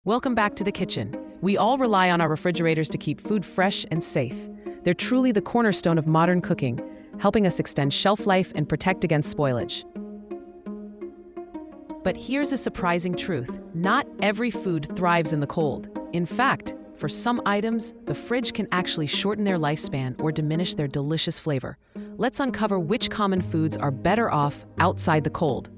Welcome back to the kitchen. We all rely on our refrigerators to keep food fresh and safe. They're truly the cornerstone of modern cooking, helping us extend shelf life and protect against spoilage. But here's a surprising truth. Not every food thrives in the cold. In fact, for some items, the fridge can actually shorten their lifespan or diminish their delicious flavor. Let's uncover which common foods are better off outside the cold.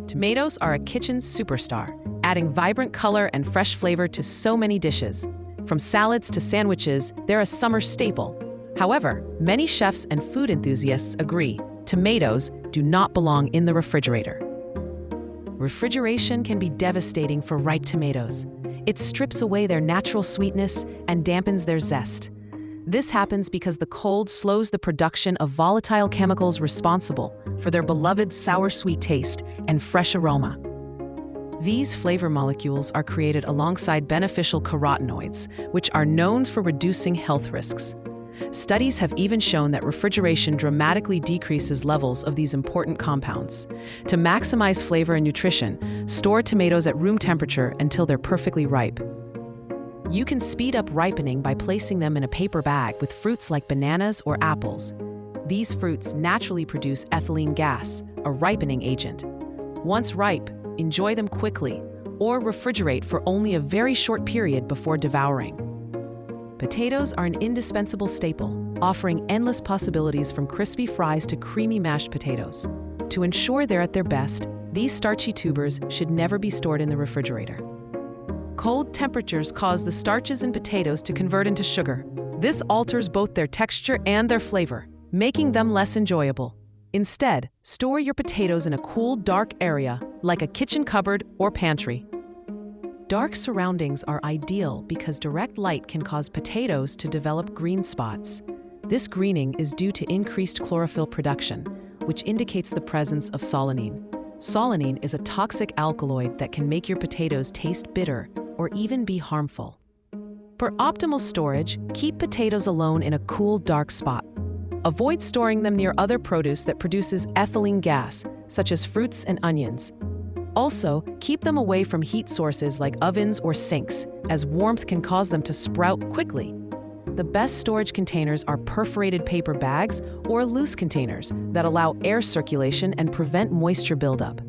Tomatoes are a kitchen superstar, adding vibrant color and fresh flavor to so many dishes. From salads to sandwiches, they're a summer staple. However, many chefs and food enthusiasts agree, tomatoes do not belong in the refrigerator. Refrigeration can be devastating for ripe tomatoes. It strips away their natural sweetness and dampens their zest. This happens because the cold slows the production of volatile chemicals responsible for their beloved sour-sweet taste and fresh aroma. These flavor molecules are created alongside beneficial carotenoids, which are known for reducing health risks. Studies have even shown that refrigeration dramatically decreases levels of these important compounds. To maximize flavor and nutrition, store tomatoes at room temperature until they're perfectly ripe. You can speed up ripening by placing them in a paper bag with fruits like bananas or apples. These fruits naturally produce ethylene gas, a ripening agent. Once ripe, enjoy them quickly, or refrigerate for only a very short period before devouring. Potatoes are an indispensable staple, offering endless possibilities from crispy fries to creamy mashed potatoes. To ensure they're at their best, these starchy tubers should never be stored in the refrigerator. Cold temperatures cause the starches in potatoes to convert into sugar. This alters both their texture and their flavor, making them less enjoyable. Instead, store your potatoes in a cool, dark area, like a kitchen cupboard or pantry. Dark surroundings are ideal because direct light can cause potatoes to develop green spots. This greening is due to increased chlorophyll production, which indicates the presence of solanine. Solanine is a toxic alkaloid that can make your potatoes taste bitter or even be harmful. For optimal storage, keep potatoes alone in a cool, dark spot. Avoid storing them near other produce that produces ethylene gas, such as fruits and onions. Also, keep them away from heat sources like ovens or sinks, as warmth can cause them to sprout quickly. The best storage containers are perforated paper bags or loose containers that allow air circulation and prevent moisture buildup.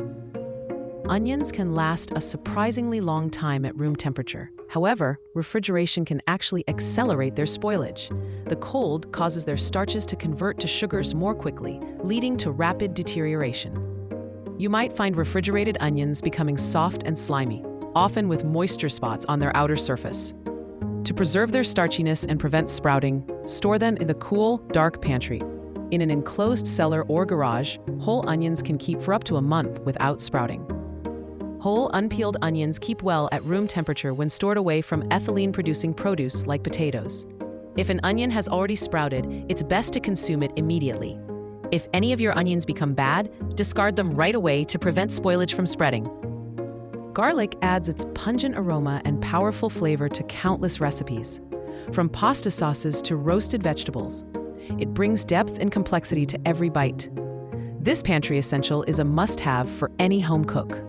Onions can last a surprisingly long time at room temperature. However, refrigeration can actually accelerate their spoilage. The cold causes their starches to convert to sugars more quickly, leading to rapid deterioration. You might find refrigerated onions becoming soft and slimy, often with moisture spots on their outer surface. To preserve their starchiness and prevent sprouting, store them in the cool, dark pantry. In an enclosed cellar or garage, whole onions can keep for up to a month without sprouting. Whole, unpeeled onions keep well at room temperature when stored away from ethylene-producing produce like potatoes. If an onion has already sprouted, it's best to consume it immediately. If any of your onions become bad, discard them right away to prevent spoilage from spreading. Garlic adds its pungent aroma and powerful flavor to countless recipes, from pasta sauces to roasted vegetables. It brings depth and complexity to every bite. This pantry essential is a must-have for any home cook.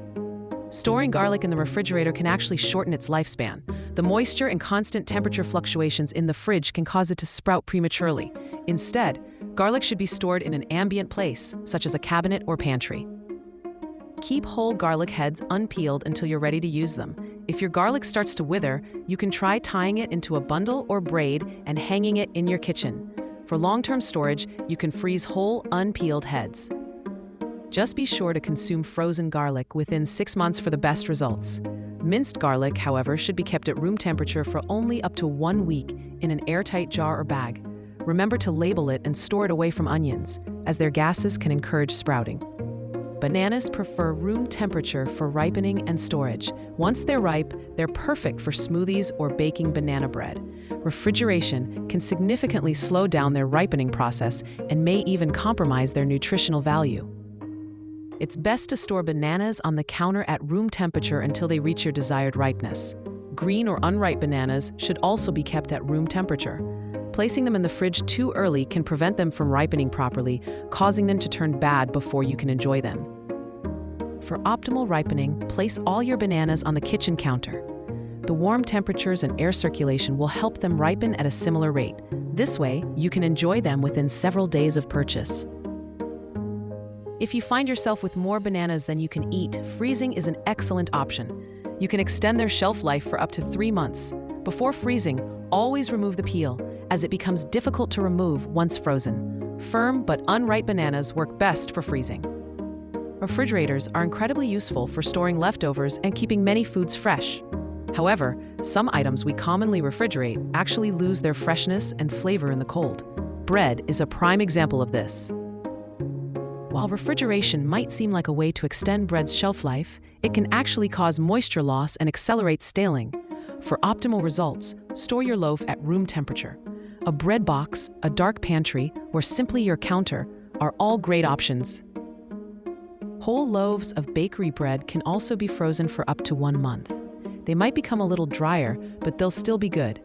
Storing garlic in the refrigerator can actually shorten its lifespan. The moisture and constant temperature fluctuations in the fridge can cause it to sprout prematurely. Instead, garlic should be stored in an ambient place, such as a cabinet or pantry. Keep whole garlic heads unpeeled until you're ready to use them. If your garlic starts to wither, you can try tying it into a bundle or braid and hanging it in your kitchen. For long-term storage, you can freeze whole, unpeeled heads. Just be sure to consume frozen garlic within 6 months for the best results. Minced garlic, however, should be kept at room temperature for only up to 1 week in an airtight jar or bag. Remember to label it and store it away from onions, as their gases can encourage sprouting. Bananas prefer room temperature for ripening and storage. Once they're ripe, they're perfect for smoothies or baking banana bread. Refrigeration can significantly slow down their ripening process and may even compromise their nutritional value. It's best to store bananas on the counter at room temperature until they reach your desired ripeness. Green or unripe bananas should also be kept at room temperature. Placing them in the fridge too early can prevent them from ripening properly, causing them to turn bad before you can enjoy them. For optimal ripening, place all your bananas on the kitchen counter. The warm temperatures and air circulation will help them ripen at a similar rate. This way, you can enjoy them within several days of purchase. If you find yourself with more bananas than you can eat, freezing is an excellent option. You can extend their shelf life for up to 3 months. Before freezing, always remove the peel, as it becomes difficult to remove once frozen. Firm but unripe bananas work best for freezing. Refrigerators are incredibly useful for storing leftovers and keeping many foods fresh. However, some items we commonly refrigerate actually lose their freshness and flavor in the cold. Bread is a prime example of this. While refrigeration might seem like a way to extend bread's shelf life, it can actually cause moisture loss and accelerate staling. For optimal results, store your loaf at room temperature. A bread box, a dark pantry, or simply your counter are all great options. Whole loaves of bakery bread can also be frozen for up to 1 month. They might become a little drier, but they'll still be good.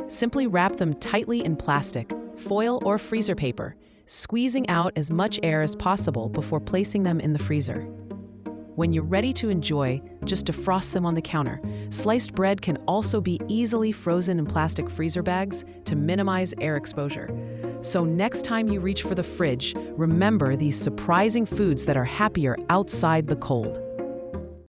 Simply wrap them tightly in plastic, foil, or freezer paper, squeezing out as much air as possible before placing them in the freezer. When you're ready to enjoy, just defrost them on the counter. Sliced bread can also be easily frozen in plastic freezer bags to minimize air exposure. So next time you reach for the fridge, remember these surprising foods that are happier outside the cold.